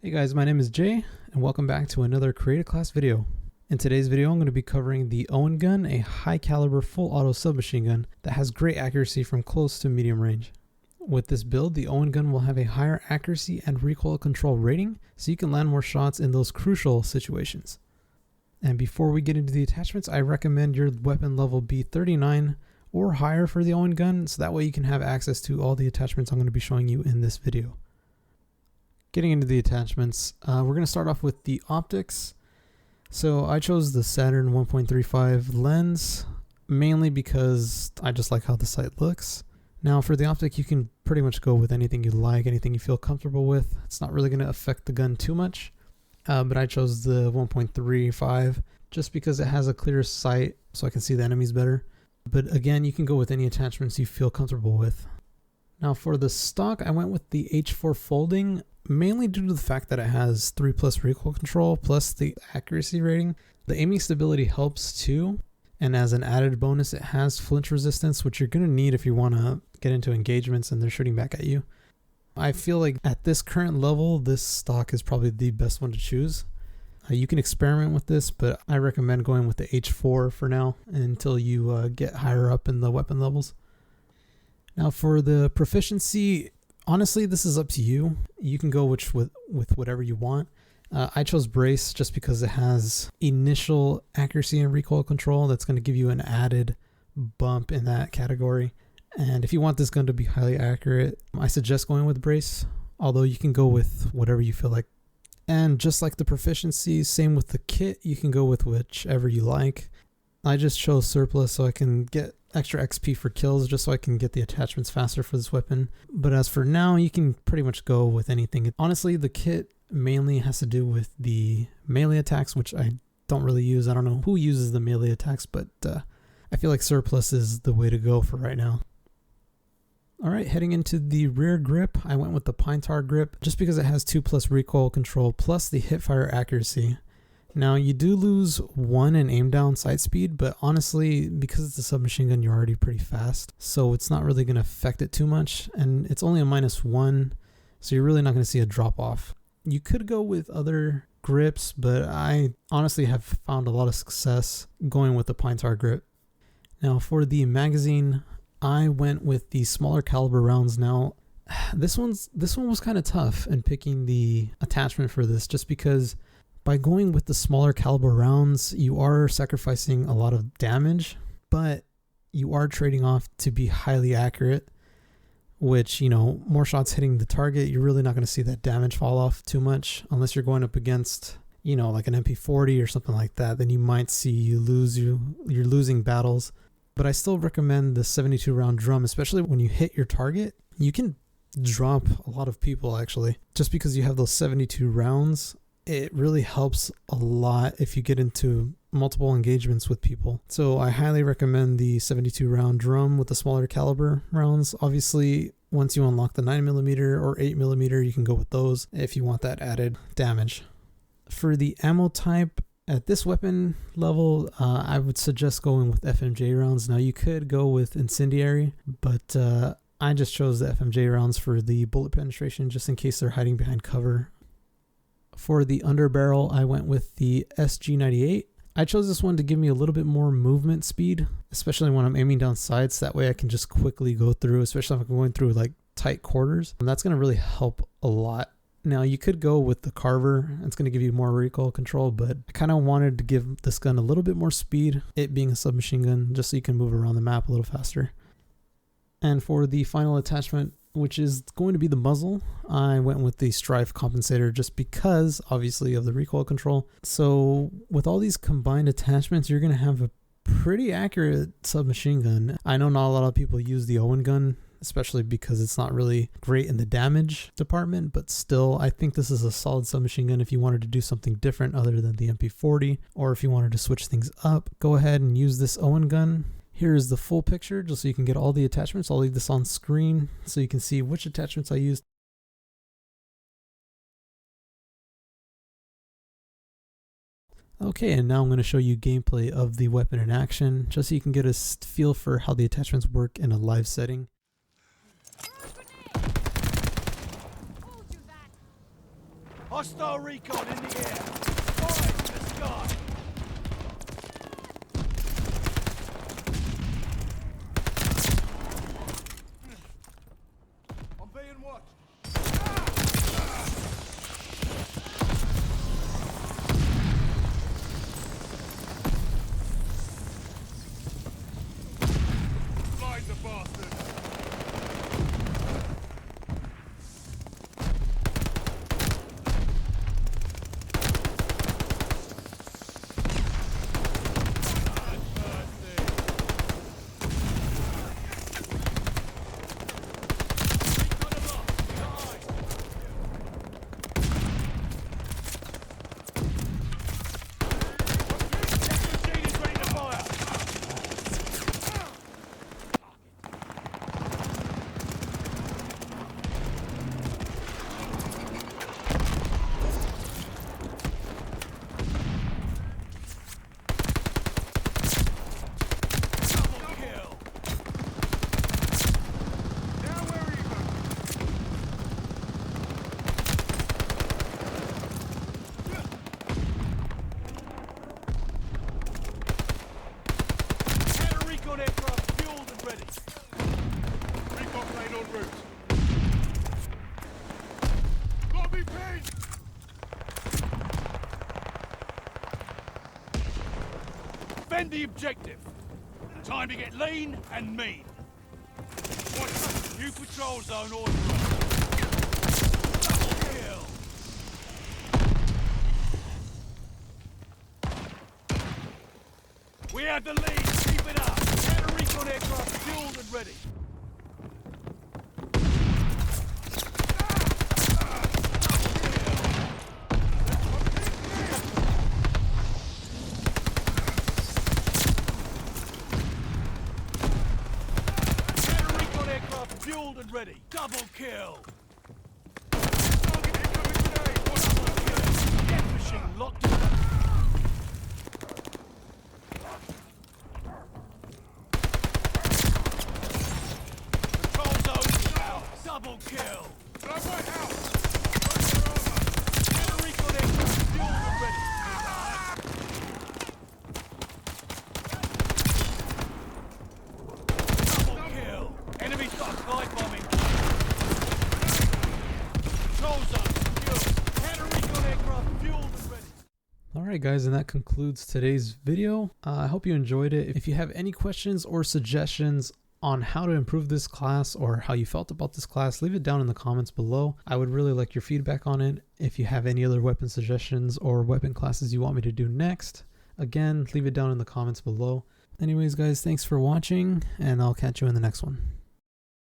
Hey guys, my name is Jay, and welcome back to another Creative Class video. In today's video, I'm going to be covering the Owen Gun, a high caliber full auto submachine gun that has great accuracy from close to medium range. With this build, the Owen Gun will have a higher accuracy and recoil control rating, so you can land more shots in those crucial situations. And before we get into the attachments, I recommend your weapon level be 39 or higher for the Owen Gun, so that way you can have access to all the attachments I'm going to be showing you in this video. Getting into the attachments, we're going to start off with the optics. So I chose the Saturn 1.35 lens, mainly because I just like how the sight looks. Now for the optic, you can pretty much go with anything you like, anything you feel comfortable with. It's not really going to affect the gun too much, but I chose the 1.35 just because it has a clearer sight so I can see the enemies better. But again, you can go with any attachments you feel comfortable with. Now for the stock, I went with the H4 folding, mainly due to the fact that it has 3+ recoil control plus the accuracy rating. The aiming stability helps too, and as an added bonus, it has flinch resistance, which you're going to need if you want to get into engagements and they're shooting back at you. I feel like at this current level, this stock is probably the best one to choose. You can experiment with this, but I recommend going with the H4 for now until you get higher up in the weapon levels. Now for the proficiency, honestly, this is up to you. You can go with whatever you want. I chose brace just because it has initial accuracy and recoil control that's going to give you an added bump in that category. And if you want this gun to be highly accurate, I suggest going with brace, although you can go with whatever you feel like. And just like the proficiency, same with the kit, you can go with whichever you like. I just chose surplus so I can get extra XP for kills, just so I can get the attachments faster for this weapon. But as for now, you can pretty much go with anything. Honestly, the kit mainly has to do with the melee attacks, which I don't really use. I don't know who uses the melee attacks, but I feel like surplus is the way to go for right now. Alright, heading into the rear grip, I went with the pine tar grip just because it has 2+ recoil control plus the hipfire accuracy. Now you do lose 1 in aim down sight speed, but honestly, because it's a submachine gun, you're already pretty fast, so it's not really going to affect it too much, and it's only a -1, so you're really not going to see a drop off. You could go with other grips, but I honestly have found a lot of success going with the pine tar grip. Now for the magazine, I went with the smaller caliber rounds. Now this one was kind of tough in picking the attachment for this, just because by going with the smaller caliber rounds, you are sacrificing a lot of damage, but you are trading off to be highly accurate, which, you know, more shots hitting the target, you're really not going to see that damage fall off too much unless you're going up against, you know, like an MP40 or something like that. Then you might see you're losing battles. But I still recommend the 72 round drum, especially when you hit your target. You can drop a lot of people actually, just because you have those 72 rounds. It really helps a lot if you get into multiple engagements with people. So I highly recommend the 72 round drum with the smaller caliber rounds. Obviously, once you unlock the 9mm or 8mm, you can go with those if you want that added damage. For the ammo type, at this weapon level, I would suggest going with FMJ rounds. Now you could go with incendiary, but I just chose the FMJ rounds for the bullet penetration just in case they're hiding behind cover. For the underbarrel, I went with the SG98. I chose this one to give me a little bit more movement speed, especially when I'm aiming down sights. That way I can just quickly go through, especially if I'm going through like tight quarters. And that's going to really help a lot. Now you could go with the Carver. It's going to give you more recoil control, but I kind of wanted to give this gun a little bit more speed, it being a submachine gun, just so you can move around the map a little faster. And for the final attachment, which is going to be the muzzle, I went with the Strife compensator just because, obviously, of the recoil control. So with all these combined attachments, you're going to have a pretty accurate submachine gun. I know not a lot of people use the Owen Gun, especially because it's not really great in the damage department, but still, I think this is a solid submachine gun if you wanted to do something different other than the MP40, or if you wanted to switch things up, go ahead and use this Owen Gun. Here is the full picture, just so you can get all the attachments. I'll leave this on screen so you can see which attachments I used. Okay, and now I'm going to show you gameplay of the weapon in action, just so you can get a feel for how the attachments work in a live setting. Hostile recon in the air. Fire in the sky. I'm being watched. Blind the bastard. Aircraft fueled and ready. Recon plane en route. Lobby pinned! Defend the objective. Time to get lean and mean. Watch out. New patrol zone authorized. Double kill. We have the lead. Keep it up. Recon aircraft fueled and ready. Recon aircraft fueled and ready. Double kill. Target incoming today. Double kill. Death machine locked in. Double kill! Grab my house! Run your armor! Get a recon aircraft fueled and ready! Double kill! Enemy's got a glide bomb in. Control zone secure! Get a recon aircraft fueled and ready! Alright guys, and that concludes today's video. I hope you enjoyed it. If you have any questions or suggestions on how to improve this class or how you felt about this class, leave it down in the comments below. I would really like your feedback on it. If you have any other weapon suggestions or weapon classes you want me to do next, again, leave it down in the comments below. Anyways guys, thanks for watching, and I'll catch you in the next one.